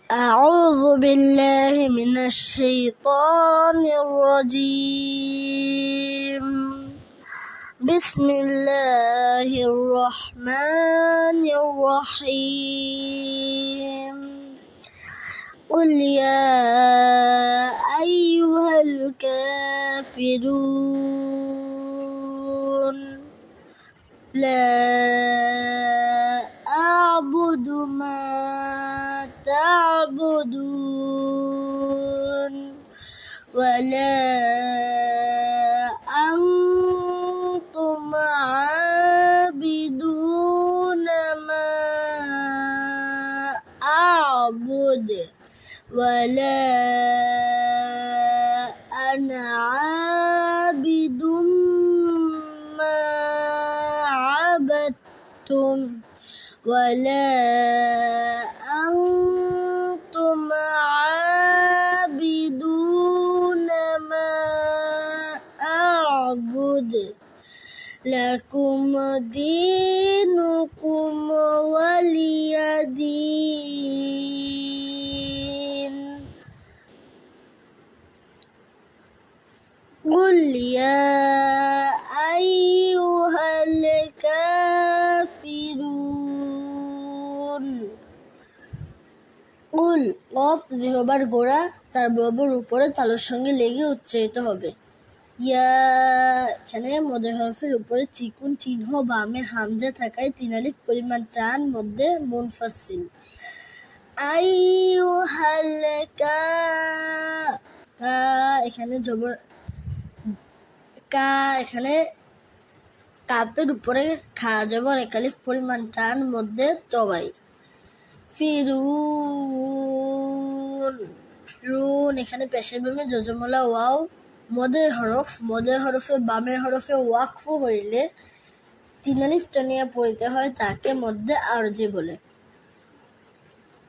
أعوذ بالله من الشيطان الرجيم بسم الله الرحمن الرحيم قل يا أيها الكافرون لا أعبد ما تعبدون ولا أنتم عابدون ما أعبد ولا أنا عابد ما عبدتم ولا أنتم عابدون ما أعبد لكم دينكم ولي دين قل يا أيها الكافرون কুল কফ জিহ্বার গোড়া তার বরাবর উপরে তালুর সঙ্গে লেগে উচ্চারিত হবে। ইয়া এখানে মদের হরফের উপরে চিকুন চিহ্ন বামে হামজা থাকায় 3 আলিফ পরিমাণ টান মধ্যে মুনফাসিল। আইয়ুহাল কা এখানে জবর কা এখানে কাপের উপরে খা জবর 1 আলিফ পরিমাণ টান মধ্যে তবাই। ফিরুন রুন এখানে পেশের বামে জজমলা ওয়াও মদের হরফে বামের হরফে ওয়াকফ হইলে 3 আলিফ টানিয়া পড়িতে হয়, তাকে মধ্যে আরজি বলে।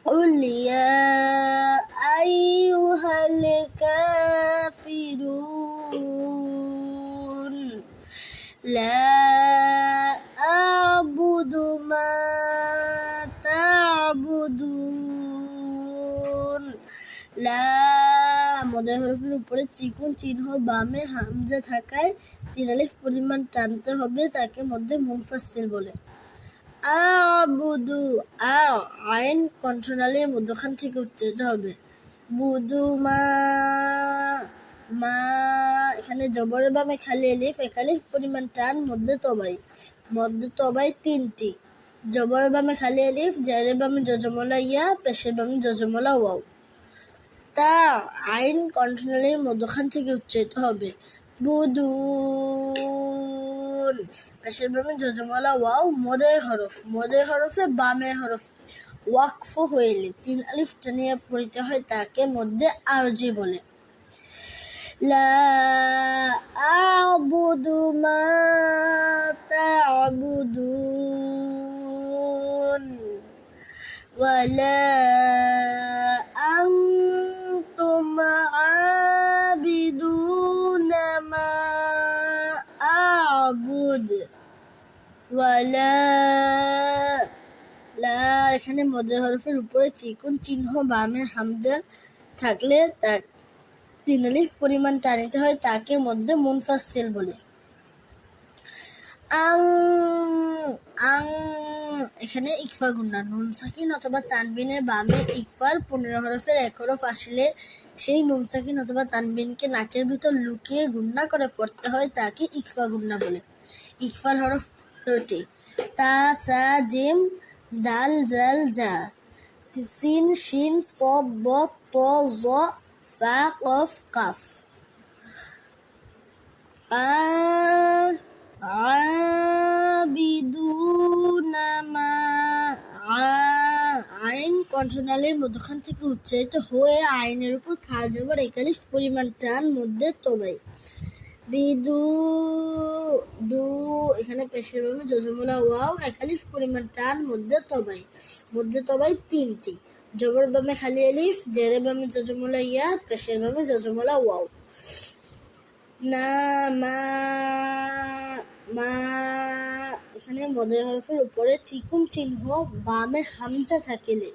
قل يا أيها الكافرون لا أعبد ما تعبدون লা মদের হরফের উপরে চিকুন চিহ্ন বামে হামজা থাকায় 3 আলিফ পরিমাণ টানতে হবে, তাকে মধ্যে মুনফাসিল বলে। আবুদু আইন কন্ট্রোনালে মধ্যখান থেকে উচ্চারিত হবে। বুদু মা এখানে জবরের বামে খালি আলিফ 1 আলিফ পরিমাণ টান মধ্যে তবাই 3টি। জবরের বামে খালি আলিফ, জারের বামে জজমলা ইয়া, পেশের বামে জজমলা ওয়াও। তা আইন কন্ট্রোনালের মধ্যখান থেকে উচ্চারিত হবে। বুদুন পেশের বামে জজমলা ওয়াও মদের হরফে বামের হরফ ওয়াকফ হইলে 3 আলিফ টানিয়া পড়িতে হয়, তাকে মধ্যে আরজি বলে। লা আ'বুদু মা তা'বুদুন ওয়ালা أنتم عابدون ما أعبد ولا লা এখানে মদের হরফের উপরে চিকুন চিহ্ন বামে হামজা থাকলে তার 3 আলিফ পরিমাণ টানিতে হয়, তাকে মধ্যে মুনফাসিল বলে। এখানে ইকফা গুন্না নুন সাকিন অথবা তানবিনের বামে ইকফার 15 হরফের 1 হরফ আসলে সেই নুন সাকিন অথবা তানবিনকে নাকের ভিতর লুকিয়ে গুন্না করে পড়তে হয়, তাকে ইকফা গুন্না বলে। ইকফার হরফ 15টি। তা সা জিম দাল জাল জা সিন শিন সদ দ ত জ ফা কফ কাফ। আইন কন্ট্রোনালের মধ্যখান থেকে উচ্চারিত হয়ে আইনের উপর খা জবর 1 আলিফ পরিমাণ টান মধ্যে তবাই। বিদু দু এখানে পেশের বামে জজমলা ওয়াও 1 আলিফ পরিমাণ টান মধ্যে তবাই 3টি। জবর বামে খালি আলিফ, জেরে বামে জজমলা ইয়া, পেশের বামে জজমলা ওয়াও। না মা এখানে মদের হরফের উপরে চিকুন চিহ্ন বামে হামজা থাকিলে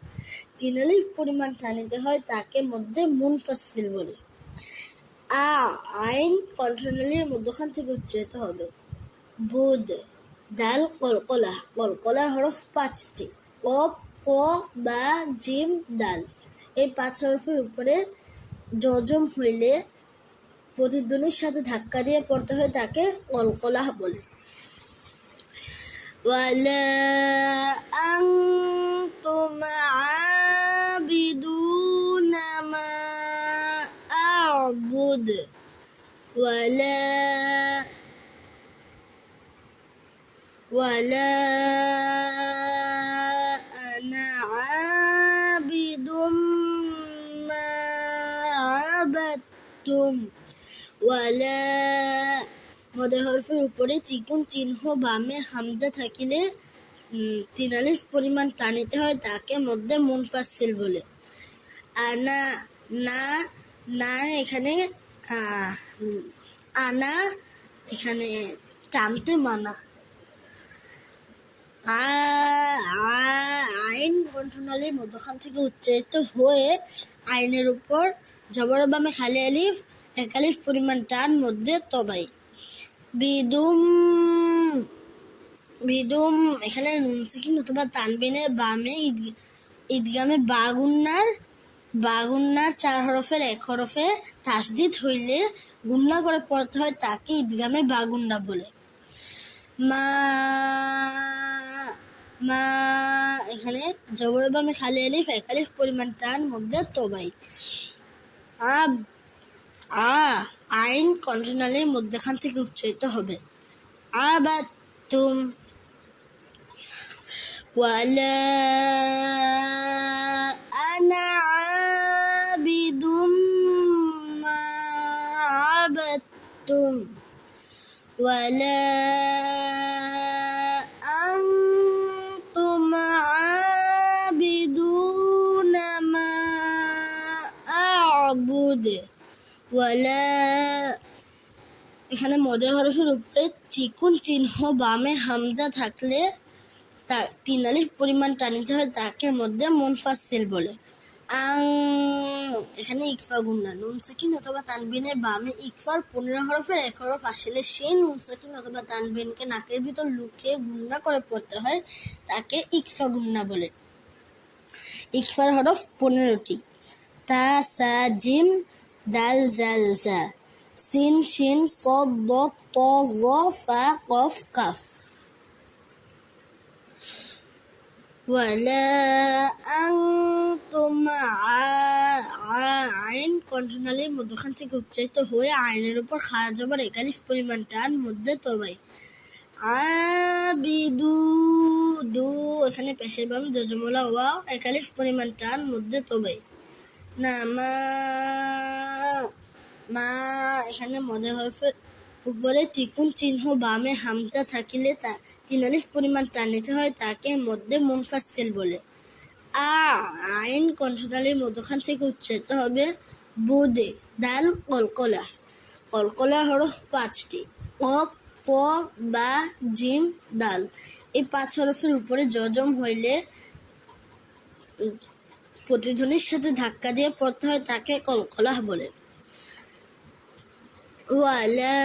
3 আলিফ পরিমাণ টানিতে হয় তাকে মধ্যে মুনফাসিল বলে। আইন কন্ট্রোনালির মধ্যখান থেকে উচ্চারিত হবে। বুদ, দাল, কলকলা। কলকলা হরফ 5টি, কফ, ত, বা, জিম, দাল। এই 5 হরফের উপরে জজম হইলে প্রতিধ্বনির সাথে ধাক্কা দিয়ে পড়তে হয় তাকে কলকলা বলে। ওয়ালা আনতুম আবিদুনা মা আ'বুদ ওয়ালা আনা আবিদুম মা আবাদতুম ওয়ালা মদের হরফের উপরে চিকুন চিহ্ন বামে হামজা থাকিলে 3 আলিফ পরিমাণ টানিতে হয় তাকে মধ্যে মুনফাসিল বলে। আনা না এখানে আনা এখানে টানতে মানা। আইন কণ্ঠনালীর মধ্যখান থেকে উচ্চারিত হয়ে আইনের উপর জবর বামে খালি আলিফ 1 আলিফ পরিমাণ টান মধ্যে তবাই। বিদুম এখানে নুন সাকিন অথবা তানবিনের বামে ঈদগামে বাগুন্নার 4 হরফের 1 হরফে তাসদিদ হইলে গুন্না করে পড়তে হয় তাকে ঈদগামে বাগুন্না বলে। মা এখানে জবর বামে খালি আলিফ 1 আলিফ পরিমাণ টান মধ্যে তবাই। আইন কন্ট্রোনালির মধ্যখান থেকে উচ্চারিত হবে। আবাদতুম ওয়ালা আনা আবিদুম মা আবাদতুম ওয়ালা আনতুম আবিদুনা মা আ'বুদ ওয়ালা এখানে মদের হরফের উপরে চিকুন চিহ্ন বামে হামজা থাকলে 3 আলিফ পরিমাণ টানিতে হয় তাকে মধ্যে মুনফাসিল বলে। এখানে ইকফা গুন্না নুন সাকিন অথবা তানবিনের বামে ইকফার 15 হরফের 1 হরফ আসলে সেই নুন সাকিন অথবা তানবিনকে নাকের ভিতর লুকিয়ে গুন্না করে পড়তে হয় তাকে ইকফা গুন্না বলে। ইকফার হরফ 15টি, তা, সা, জিম, দাল, জাল, জা, সিন, শিন, সদ, দদ, ত, জ, ফা, কফ, কাফ। ওয়ালা আনতুম আইন কন্ট্রোনালির মধ্যখান থেকে উচ্চারিত হয়ে আইনের উপর খাড়া জবর 1 আলিফ পরিমাণ টান মধ্যে তবাই। আবিদু এখানে পেশের বামে জজমলা ওয়াও 1 আলিফ পরিমাণ টান মধ্যে তবাই। না মা এখানে মদের হরফের উপরে চিকুন চিহ্ন বামে হামজা থাকিলে 3 আলিফ পরিমাণ টানিতে হয় তাকে মধ্যে মুনফাসিল বলে। আইন কণ্ঠনালীর মধ্যখান থেকে উচ্চারিত হবে। বুদে, দাল, কলকলা হরফ 5টি, কফ, ত, বা, জিম, দাল। এই 5 হরফের উপরে জজম হইলে প্রতিধ্বনির সাথে ধাক্কা দিয়ে পড়তে হয় তাকে কলকলা বলে। ওয়ালা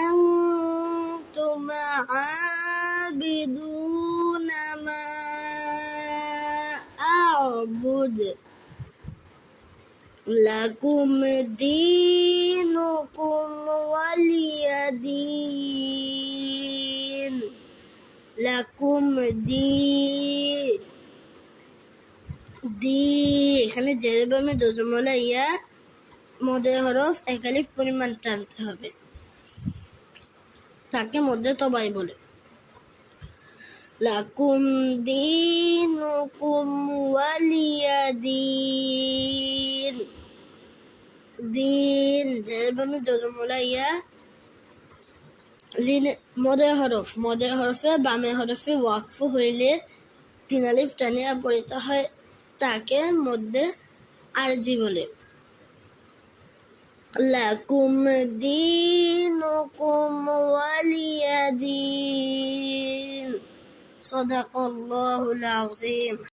আনতুম আবিদুনা মা আ'বুদ লাকুম দীনুকুম ওয়ালিয়া দীন। লাকুম এখানে জেরে বামে জজমলা ইয়া মদের হরফ 1 আলিফ পরিমাণ টানতে হবে তাকে মধ্যে তবাই বলে। লাকুম দীনুকুম ওয়ালিয়া দীন। জেরে বামে জজমলা ইয়া মদের হরফে বামে হরফে ওয়াকফ হইলে 3 আলিফ টানিয়া পড়িতে হয় তাকে মধ্যে আরজি বলে। লাকুম দীনুকুম ওয়ালিয়া দীন। সাদাকাল্লাহুল আযীম।